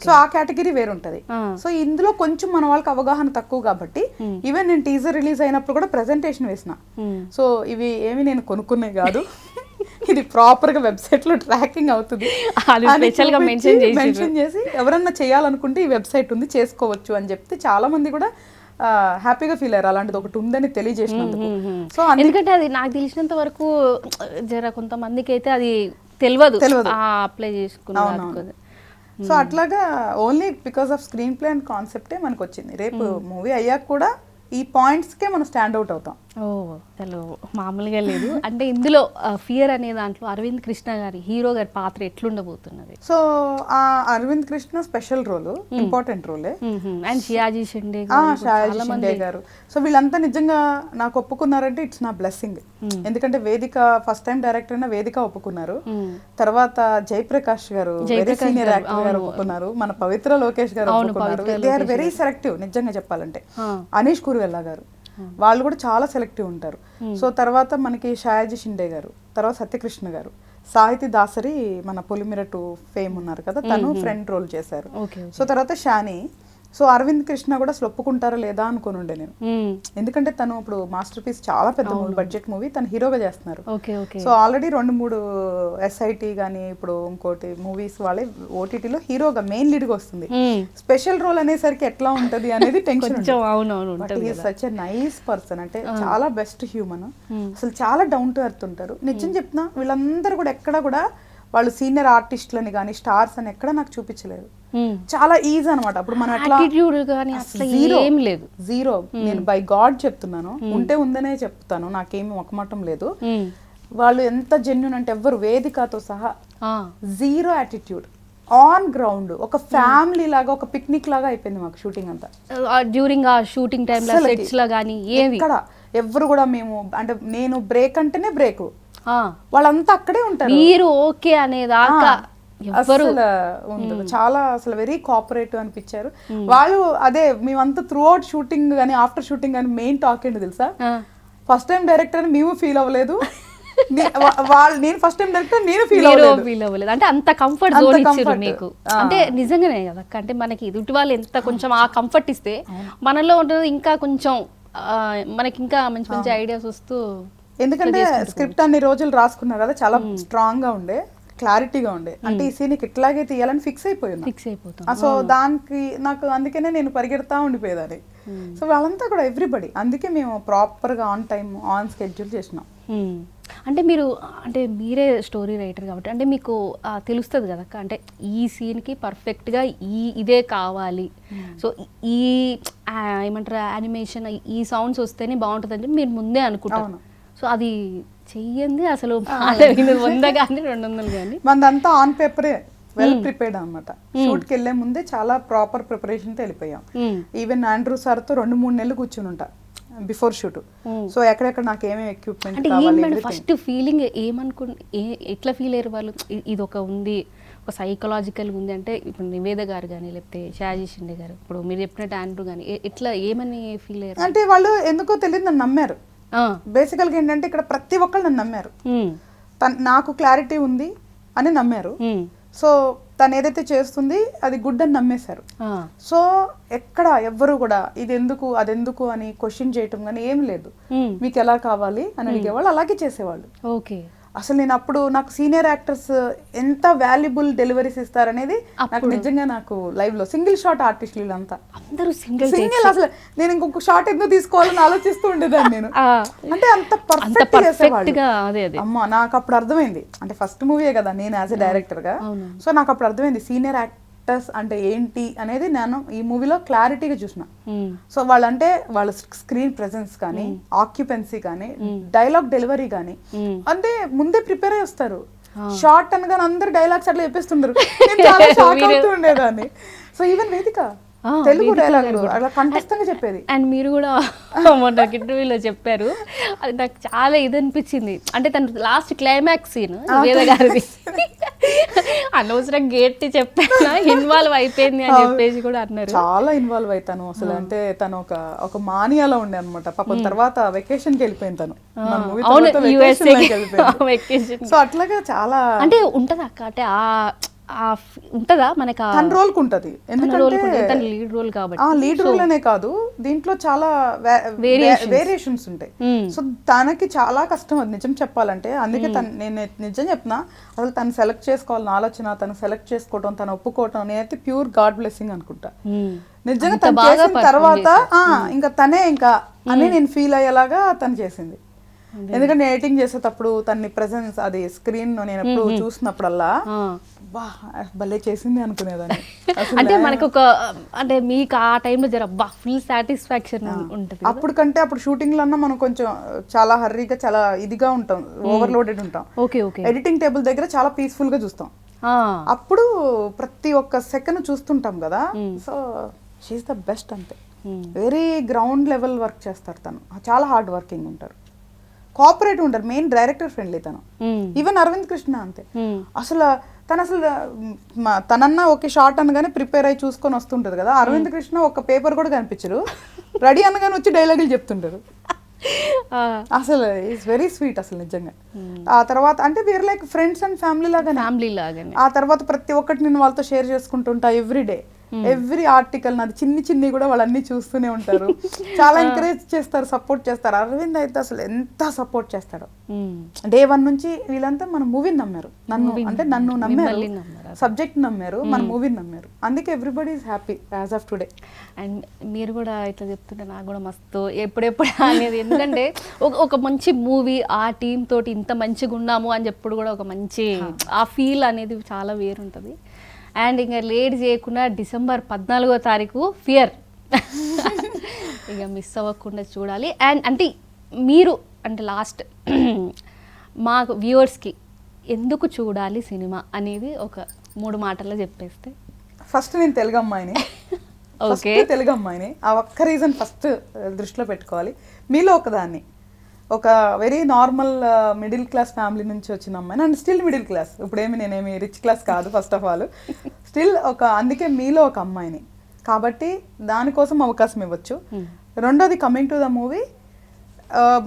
సో ఆ కేటగిరీ వేరు ఉంటది. సో ఇందులో కొంచెం మన వాళ్ళకి అవగాహన తక్కువ కాబట్టి ఈవెన్ నేను టీజర్ రిలీజ్ అయినప్పుడు కూడా ప్రెజెంటేషన్ వేసిన. సో ఇవి ఏమి నేను కొనుక్కునే కాదు, ఇది ప్రాపర్ గా వెబ్సైట్ లో ట్రాకింగ్ అవుతుంది మెన్షన్ చేసి ఎవరన్నా చేయాలనుకుంటే ఈ వెబ్సైట్ ఉంది చేసుకోవచ్చు అని చెప్తే చాలా మంది కూడా హ్యాపీగా ఫీల్ అయ్యారు అలాంటిది ఒకటి ఉందని తెలియజేసినందుకు. సో ఎందుకంటే అది నాకు తెలిసినంత వరకు జర కొంతమందికి అయితే అది తెలియదు అప్లై చేసుకున్నారు. సో అట్లాగా only because of screenplay and కాన్సెప్టే మనకు వచ్చింది. రేపు మూవీ అయ్యాక కూడా ఈ పాయింట్స్కే మనం స్టాండ్ అవుట్ అవుతాం. అసలు మామూలుగా లేదు. అంటే ఇందులో ఫియర్ అనే దాంట్లో అరవింద్ కృష్ణ గారి హీరో గారి పాత్ర ఎట్లుండబోతున్నది? సో ఆ Arvind Krishna special role, important రోలే. అండ్ షియాజీ షిండే గారు. సో వీళ్ళంతా నిజంగా నాకు ఒప్పుకున్నారంటే ఇట్స్ నా బ్లెస్సింగ్. ఎందుకంటే వేదిక ఫస్ట్ టైం డైరెక్టర్ అయినా వేదిక ఒప్పుకున్నారు, తర్వాత జయప్రకాష్ గారు వెరీ సీనియర్ యాక్టర్ గారు ఒప్పుకున్నారు, మన పవిత్ర లోకేష్ గారు ఒప్పుకున్నారు. దే ఆర్ వెరీ సెలెక్టివ్ నిజంగా చెప్పాలంటే. అనీష్ కురువెల్లా గారు వాళ్ళు కూడా చాలా సెలెక్టివ్ ఉంటారు. సో తర్వాత మనకి షాయాజీ షిండే గారు, తర్వాత సత్యకృష్ణ గారు, సాహితీ దాసరి మన పొలిమిర 2 ఫేమ్ ఉన్నారు కదా, తను ఫ్రెండ్ రోల్ చేశారు. సో తర్వాత షాని. సో అరవింద్ కృష్ణ కూడా అసలు ఒప్పుకుంటారా లేదా అనుకుని ఉండే నేను, ఎందుకంటే తను ఇప్పుడు మాస్టర్ పీస్ చాలా పెద్ద మూవీ, బడ్జెట్ మూవీ, తను హీరోగా చేస్తున్నారు. సో ఆల్రెడీ 2-3 SIT గానీ ఇప్పుడు ఇంకోటి మూవీస్ వాళ్ళే OTTలో హీరోగా మెయిన్ లీడ్ గా వస్తుంది. స్పెషల్ రోల్ అనేసరికి ఎట్లా ఉంటది అనేది tension. Such a nice person, అంటే చాలా బెస్ట్ హ్యూమన్, అసలు చాలా డౌన్ టు ఎర్త్ ఉంటారు. నిజం చెప్తున్నా వీళ్ళందరూ కూడా ఎక్కడ కూడా వాళ్ళు సీనియర్ ఆర్టిస్టులని కానీ స్టార్స్ అని ఎక్కడ నాకు చూపించలేదు. చాలా ఈజీ అనమాట. అప్పుడు మనం ఎట్లా జీరో, నేను బై గాడ్ చెప్తున్నాను, ఉంటే ఉందనే చెప్తాను, నాకేమి మొక్కమటం లేదు. వాళ్ళు ఎంత జెన్యూన్ అంటే ఎవ్వరు వేదికతో సహా జీరో యాటిట్యూడ్ ఆన్ గ్రౌండ్, ఒక ఫ్యామిలీ లాగా, ఒక పిక్నిక్ లాగా అయిపోయింది మాకు షూటింగ్ అంతా. డ్యూరింగ్ ఆ షూటింగ్ టైం లో సెట్స్ లో గానీ ఇక్కడ ఎవ్వరు కూడా మేము అంటే నేను బ్రేక్ అంటేనే బ్రేక్, వాళ్ళంతా అక్కడే ఉంటారు. మీరు ఓకే అనేదాకా అసలు ఉండదు. చాలా అసలు వెరీ కోఆపరేటివ్ అనిపించారు వాళ్ళు. అదే మేమంతా త్రూ అవుట్ షూటింగ్ గానీ ఆఫ్టర్ షూటింగ్ గానీ మెయిన్ టాక్ ఏంటి తెలుసా, ఫస్ట్ టైం డైరెక్టర్ అని మేము ఫీల్ అవ్వలేదు, నేను ఫస్ట్ టైం డైరెక్టర్ నేను ఫీల్ అవ్వలేదు. అంటే అంత కంఫర్ట్ జోన్ ఇచ్చారు మీకు. అంటే నిజంగానే కదా, అంటే మనకి ఎదుటి వాళ్ళు ఎంత కొంచెం ఆ కంఫర్ట్ ఇస్తే మనలో ఉంటుంది ఇంకా కొంచెం మనకి ఇంకా మంచి మంచి ఐడియాస్ వస్తూ. ఎందుకంటే స్క్రిప్ట్ అన్ని రోజులు రాసుకున్నారు కదా, చాలా స్ట్రాంగ్ గా ఉండే, క్లారిటీగా ఉండే. అంటే ఈ సీన్ ఇట్లాగే తీయాలని ఫిక్స్ అయిపోయాను. సో దానికి నాకు అందుకనే నేను పరిగెడతా ఉండిపోయేదాన్ని. సో వాళ్ళంతా కూడా ఎవ్రీబడి, అందుకే మేము ప్రాపర్ గా ఆన్ టైం ఆన్ స్కెడ్యూల్ చేసినాం. అంటే మీరు అంటే మీరే స్టోరీ రైటర్ కాబట్టి అంటే మీకు తెలుస్తుంది కదా, అంటే ఈ సీన్కి పర్ఫెక్ట్గా ఇదే కావాలి, సో ఈ ఏమంటారు యానిమేషన్ ఈ సౌండ్స్ వస్తేనే బాగుంటుంది అంటే మీరు ముందే అనుకుంటారు. సో అది చెయ్యండి అసలు 100 కానీ 200 కానీ మనదంతా ఆన్ పేపరే, వెల్ ప్రిపేర్డ్ అనమాట. షూట్కి వెళ్లే ముందే చాలా ప్రాపర్ ప్రిపరేషన్తో వెళ్ళిపోయాం. ఈవెన్ ఆండ్రూ సార్తో 2-3 నెలలు కూర్చుని ఉంటా. Before shoot. సో ఎక్కడెక్కడ నాకు ఏమేమి ఎక్విప్మెంట్ అంటే కావాలి, ఫస్ట్ ఫీలింగ్ ఎట్లా ఫీల్ అయ్యారు వాళ్ళు? ఇది ఒక ఉంది, ఒక సైకలాజికల్ ఉంది అంటే ఇప్పుడు నివేద గారు కానీ లేకపోతే షాజీ షిండే గారు, ఇప్పుడు మీరు చెప్పినట్టు ఆండ్రూ కానీ ఎట్లా ఏమని ఫీల్ అయ్యారు? అంటే వాళ్ళు ఎందుకో తెలియదు నన్ను నమ్మారు. బేసికల్గా ఏంటంటే ఇక్కడ ప్రతి ఒక్కళ్ళు నన్ను నమ్మారు, నాకు క్లారిటీ ఉంది అని నమ్మారు. సో తను ఏదైతే చేస్తుంది అది గుడ్ అని నమ్మేశారు. సో ఎక్కడ ఎవ్వరు కూడా ఇది ఎందుకు అదెందుకు అని క్వశ్చన్ చేయటం కానీ ఏం లేదు. మీకు ఎలా కావాలి అని అడిగేవాళ్ళు, అలాగే చేసేవాళ్ళు. ఓకే. అసలు నేను అప్పుడు నాకు సీనియర్ యాక్టర్స్ ఎంత వాల్యుబుల్ డెలివరీస్ ఇస్తారనేది నాకు నిజంగా నాకు లైవ్ లో సింగిల్ షాట్ ఆర్టిస్టులు వీళ్ళంతా అందరూ సింగిల్. అసలు నేను ఇంకొక షాట్ ఎందుకు తీసుకోవాలని ఆలోచిస్తూ ఉండేదాన్ని నేను. అంటే అంత పర్ఫెక్ట్ చేసేవాళ్ళు. అమ్మా నాకు అప్పుడు అర్థమైంది, అంటే ఫస్ట్ మూవీయే కదా నేను యాజ్ ఎ డైరెక్టర్ గా. సో నాకు అప్పుడు అర్థమైంది సీనియర్ యాక్టర్స్ అంటే ఏంటి అనేది నేను ఈ మూవీలో క్లారిటీగా చూసిన. సో వాళ్ళంటే వాళ్ళ స్క్రీన్ ప్రెజెన్స్ కానీ, ఆక్యుపెన్సీ కానీ, డైలాగ్ డెలివరీ కానీ అంటే ముందే ప్రిపేర్ అయ్యి వస్తారు. షార్ట్ అనగానే అందరు డైలాగ్స్ అట్లా చెప్పేస్తుంటారు, నేను చాలా షాక్ అవుతూ ఉండేదాన్ని. సో ఈవెన్ వేదిక తెలుగు డైలాగులు అట్లా కంఠస్థంగా చెప్పేది. అండ్ మీరు కూడా మొన్న ఇంటర్వ్యూలో చెప్పారు, అది నాకు చాలా ఇది అనిపించింది. అంటే తను లాస్ట్ క్లైమాక్స్ సీన్ వేద గారిది అనవసరం గేట్ చెప్పాను, ఇన్వాల్వ్ అయిపోయింది అని చెప్పేసి కూడా అన్నారు. చాలా ఇన్వాల్వ్ అవుతాను అసలు. అంటే తను ఒక మానియాలో ఉండే అనమాట పాపం. తర్వాత వెకేషన్ కి వెళ్ళిపోయింది తను. సో అట్లాగా చాలా అంటే ఉంటది అక్క, అంటే ఉంటదా మనకి రోల్ ఉంటది, ఎందుకంటే లీడ్ రోల్ కాబట్టి. లీడ్ రోల్ అనే కాదు, దీంట్లో చాలా వేరియేషన్స్ ఉంటాయి. సో తనకి చాలా కష్టం అది నిజం చెప్పాలంటే. అందుకే నేను నిజం చెప్పిన, అసలు తను సెలెక్ట్ చేసుకోవాలని ఆలోచన, తను సెలెక్ట్ చేసుకోవటం, తను ఒప్పుకోవటం నేనైతే ప్యూర్ గాడ్ బ్లెస్సింగ్ అనుకుంటా. నిజంగా తను చేసిన తర్వాత ఇంకా తనే ఇంకా అని నేను ఫీల్ అయ్యేలాగా తను చేసింది. ఎందుకంటే ఎడిటింగ్ చేసేటప్పుడు తన ప్రెసెన్స్ అది స్క్రీన్ నేను ఎప్పుడు చూసినప్పుడల్లా బా భలే చేసింది అనుకునేదాన్ని. అంటే మనకు ఒక అంటే మీకు ఆ టైంలో జర ఫుల్ సాటిస్ఫాక్షన్ ఉంటుంది. అప్పుడు కంటే అప్పుడు షూటింగ్ లో మనం కొంచెం చాలా హర్రీగా చాలా ఇదిగా ఉంటాం, ఓవర్లోడెడ్ ఉంటాం. ఎడిటింగ్ టేబుల్ దగ్గర చాలా పీస్ఫుల్ గా చూస్తాం. అప్పుడు ప్రతి ఒక్క సెకండ్ చూస్తుంటాం కదా. So she is the best. అంతే, వెరీ గ్రౌండ్ లెవెల్ వర్క్ చేస్తారు తను, చాలా హార్డ్ వర్కింగ్ ఉంటారు, కోఆపరేటివ్ ఉంటారు, మెయిన్ డైరెక్టర్ ఫ్రెండ్లీ తను. ఈవెన్ అరవింద్ కృష్ణ అంతే. అసలు తనన్నా ఒకే షార్ట్ అనగానే ప్రిపేర్ అయ్యి చూసుకొని వస్తుంటది కదా. అరవింద్ కృష్ణ ఒక పేపర్ కూడా కనిపించరు, రెడీ అనగానే వచ్చి డైలాగులు చెప్తుంటారు. అసలు ఈస్ వెరీ స్వీట్ అసలు నిజంగా. ఆ తర్వాత అంటే we are like friends and family లాగానే. ఆ తర్వాత ప్రతి ఒక్కటి నేను వాళ్ళతో షేర్ చేసుకుంటుంటా ఎవ్రీడే. ఎవ్రీ ఆర్టికల్ నాది చిన్ని కూడా వాళ్ళన్నీ చూస్తూనే ఉంటారు, చాలా ఎంకరేజ్ చేస్తారు, సపోర్ట్ చేస్తారు. అరవింద్ అయితే అసలు ఎంత సపోర్ట్ చేస్తాడు. డే 1 నుంచి వీళ్ళంతా మన మూవీని నమ్మారు, నన్ను నమ్మారు, సబ్జెక్ట్ నమ్మారు, మన మూవీని నమ్మారు. అందుకే everybody is happy as of today. And మీరు కూడా ఇట్లా చెప్తుంటే నాకు కూడా మస్తు ఎప్పుడెప్పుడు అనేది, ఎందుకంటే ఒక మంచి మూవీ ఆ టీమ్ తోటి ఇంత మంచిగా ఉన్నాము అని చెప్పుడు కూడా ఒక మంచి ఆ ఫీల్ అనేది చాలా వేరుంటుంది. అండ్ ఇంకా లేట్ చేయకుండా డిసెంబర్ 14వ తారీఖు ఫియర్ ఇక మిస్ అవ్వకుండా చూడాలి. అండ్ అంటే మీరు అంటే లాస్ట్ మాకు వ్యూవర్స్కి ఎందుకు చూడాలి సినిమా అనేది ఒక 3 మాటల్లో చెప్పేస్తే. ఫస్ట్ నేను తెలుగు అమ్మాయిని, ఓకే తెలుగు అమ్మాయిని, ఆ ఒక్క రీజన్ ఫస్ట్ దృష్టిలో పెట్టుకోవాలి. మీలో ఒకదాన్ని, ఒక very normal middle class family నుంచి వచ్చిన అమ్మాయిని, అండ్ స్టిల్ మిడిల్ క్లాస్. ఇప్పుడేమి నేనేమి రిచ్ క్లాస్ కాదు ఫస్ట్ ఆఫ్ ఆల్, స్టిల్ అందుకే మీలో ఒక అమ్మాయిని కాబట్టి దానికోసం అవకాశం ఇవ్వచ్చు. రెండోది కమింగ్ టు ద మూవీ,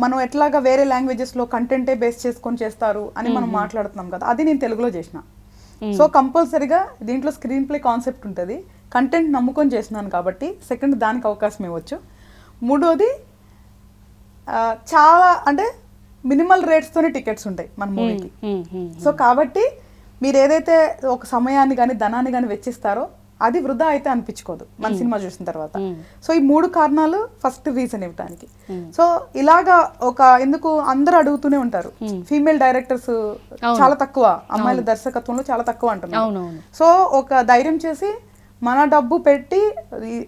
మనం ఎట్లాగా వేరే లాంగ్వేజెస్లో కంటెంటే బేస్ చేసుకొని చేస్తారు అని మనం మాట్లాడుతున్నాం కదా, అది నేను తెలుగులో చేసిన. సో కంపల్సరీగా దీంట్లో స్క్రీన్ ప్లే కాన్సెప్ట్ ఉంటుంది, కంటెంట్ నమ్ముకొని చేసినాను కాబట్టి సెకండ్ దానికి అవకాశం ఇవ్వచ్చు. మూడోది చాలా అంటే మినిమల్ రేట్స్తోనే టికెట్స్ ఉంటాయి మన మూవీకి. సో కాబట్టి మీరు ఏదైతే ఒక సమయాన్ని కానీ ధనాన్ని కానీ వెచ్చిస్తారో అది వృధా అయితే అనిపించుకోదు మన సినిమా చూసిన తర్వాత. సో ఈ 3 కారణాలు ఫస్ట్ రీజన్ ఇవ్వడానికి. సో ఇలాగా ఎందుకు అందరూ అడుగుతూనే ఉంటారు, ఫీమేల్ డైరెక్టర్స్ చాలా తక్కువ, అమ్మాయిల దర్శకత్వంలో చాలా తక్కువ అంటున్నారు. సో ఒక ధైర్యం చేసి మన డబ్బు పెట్టి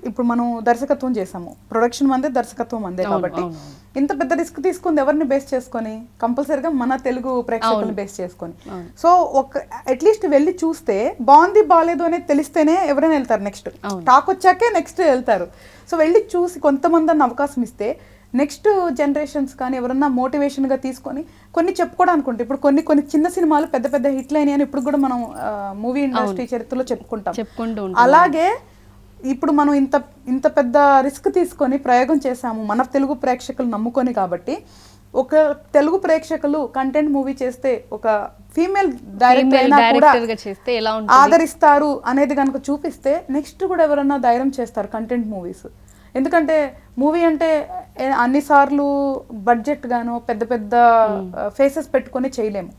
ఇప్పుడు మనం దర్శకత్వం చేసాము, ప్రొడక్షన్ మందే, దర్శకత్వం మందే, కాబట్టి ఇంత పెద్ద రిస్క్ తీసుకుంది ఎవరిని బేస్ చేసుకొని, కంపల్సరీగా మన తెలుగు ప్రేక్షకులను బేస్ చేసుకొని. సో అట్లీస్ట్ వెళ్ళి చూస్తే బాగుంది బాగాలేదు అనేది తెలిస్తేనే ఎవరైనా వెళ్తారు, నెక్స్ట్ టాక్ వచ్చాకే నెక్స్ట్ వెళ్తారు. సో వెళ్ళి చూసి కొంతమంది అన్న అవకాశం ఇస్తే నెక్స్ట్ జనరేషన్స్ కానీ ఎవరన్నా మోటివేషన్గా తీసుకొని కొన్ని చెప్పుకోవడానికి ఉంటాయి. ఇప్పుడు కొన్ని చిన్న సినిమాలు పెద్ద పెద్ద హిట్లు అయినాయి అని ఇప్పుడు కూడా మనం మూవీ ఇండస్ట్రీ చరిత్రలో చెప్పుకుంటూ అలాగే ఇప్పుడు మనం ఇంత పెద్ద రిస్క్ తీసుకొని ప్రయోగం చేసాము మన తెలుగు ప్రేక్షకులు నమ్ముకొని. కాబట్టి ఒక తెలుగు ప్రేక్షకులు కంటెంట్ మూవీ చేస్తే ఒక ఫీమేల్ డైరెక్టర్ అయినా కూడా ఆదరిస్తారు అనేది కనుక చూపిస్తే నెక్స్ట్ కూడా ఎవరన్నా ధైర్యం చేస్తారు కంటెంట్ మూవీస్. ఎందుకంటే మూవీ అంటే అన్నిసార్లు బడ్జెట్ గాను పెద్ద పెద్ద ఫేసెస్ పెట్టుకొని చేయలేము.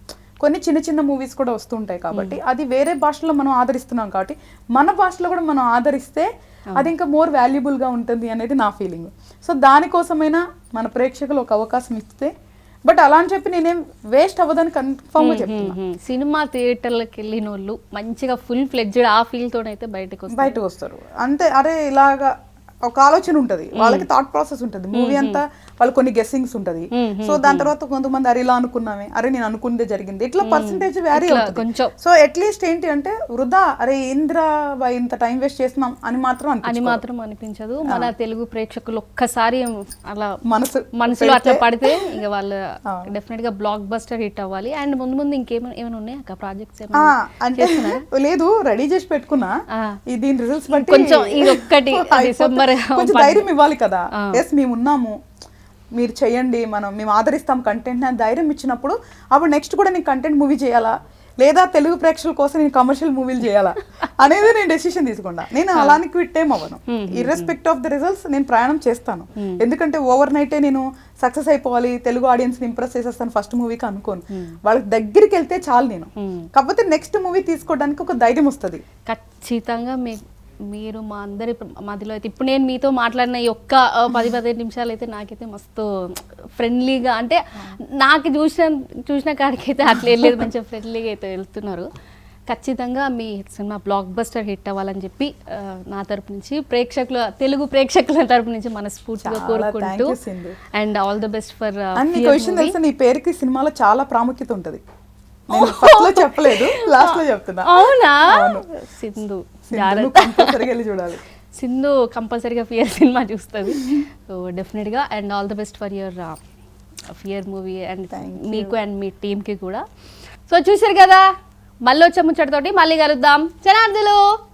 కొన్ని చిన్న చిన్న మూవీస్ కూడా వస్తుంటాయి. కాబట్టి అది వేరే భాషలో మనం ఆదరిస్తున్నాం. కాబట్టి మన భాషలో కూడా మనం ఆదరిస్తే అది ఇంకా మోర్ వాల్యుబుల్గా ఉంటుంది అనేది నా ఫీలింగ్. సో దానికోసమైనా మన ప్రేక్షకులు ఒక అవకాశం ఇస్తే, బట్ అలా అని చెప్పి నేనేం వేస్ట్ అవ్వదని కన్ఫర్మ్గా చెప్తున్నా. సినిమా థియేటర్లకు వెళ్ళిన వాళ్ళు మంచిగా ఫుల్ ఫ్లెడ్జ్డ్ ఆ ఫీల్ తోనైతే బయటకు వస్తారు. అంతే, అరే ఇలాగా ఒక ఆలోచన ఉంటుంది వాళ్ళకి, థాట్ ప్రాసెస్ ఉంటుంది. మూవీ అంతా వాళ్ళు కొన్ని గెస్సింగ్స్ ఉంటుంది. సో దాని తర్వాత కొంతమంది అరే ఇలా అనుకున్నామే, అరే నేను అనుకున్నదే జరిగింది, ఇట్లా పర్సంటేజ్ వ్యారీ అవుతుంది. సో అట్లీస్ట్ ఏంటి అంటే వృధా అరే ఇంద్ర ఇంత టైం వేస్ట్ చేస్తున్నాం అని మాత్రం అనిపించదు. మన తెలుగు ప్రేక్షకులు ఒక్కసారి అలా మనసులో అట్లా పడితే ఇంకా వాళ్ళు డెఫినెట్ గా బ్లాక్ బస్టర్ హిట్ అవ్వాలి. అండ్ ముందు ఇంకేమైనా ఉన్నాయి అక్క ప్రాజెక్ట్స్? అంటే లేదు, రెడీ చేసి పెట్టుకున్నా. దీని రిజల్ట్స్ బట్టి కొంచెం ఇది ఒక్కటి డిసెంబర్ కొంచెం ధైర్యం ఇవ్వాలి కదా. ఎస్ మేము ఉన్నాము, మీరు చెయ్యండి, మేము ఆదరిస్తాం కంటెంట్ అని ధైర్యం ఇచ్చినప్పుడు అప్పుడు నెక్స్ట్ కూడా నేను కంటెంట్ మూవీ చేయాలా లేదా తెలుగు ప్రేక్షకుల కోసం నేను కమర్షియల్ మూవీలు చేయాలా అనేది నేను డెసిషన్ తీసుకున్నా. నేను అలానే క్విట్ ఏం అవ్వను. ఇర్రెస్పెక్ట్ ఆఫ్ ద రిజల్ట్స్ నేను ప్రయాణం చేస్తాను. ఎందుకంటే ఓవర్ నైటే నేను సక్సెస్ అయిపోవాలి, తెలుగు ఆడియన్స్ ని ఇంప్రెస్ చేసేస్తాను ఫస్ట్ మూవీకి అనుకోను. వాళ్ళకి దగ్గరికి వెళ్తే చాలు నేను. కాకపోతే నెక్స్ట్ మూవీ తీసుకోవడానికి ఒక ధైర్యం వస్తుంది. ఖచ్చితంగా మీరు మా అందరి మధ్యలో అయితే ఇప్పుడు నేను మీతో మాట్లాడిన ఈ ఒక్క 10-15 నిమిషాలు అయితే నాకైతే మస్తు ఫ్రెండ్లీగా, అంటే నాకు చూసిన కాడికైతే అట్లా వెళ్ళలేదు, మంచిగా ఫ్రెండ్లీగా అయితే వెళ్తున్నారు. ఖచ్చితంగా మీ సినిమా బ్లాక్ బస్టర్ హిట్ అవ్వాలని చెప్పి నా తరపు నుంచి తెలుగు ప్రేక్షకుల తరపు నుంచి మనస్ఫూర్తిగా కోరుకుంటూ and all the best for. నీ పేరుకి సినిమాలో చాలా ప్రాముఖ్యత ఉంటుంది. ఫస్ట్ లో చెప్పలేదు, లాస్ట్ లో చెప్తున్నా. అవునా? సింధు కంపల్సరీగా ఫియర్ సినిమా చూస్తుంది. సో డెఫినెట్గా and all the best for your fear movie and మీకు అండ్ మీ టీమ్కి కూడా. సో చూసారు కదా, మళ్ళీ వచ్చే ముచ్చటతోటి మళ్ళీ కలుద్దాం. జనార్దలు.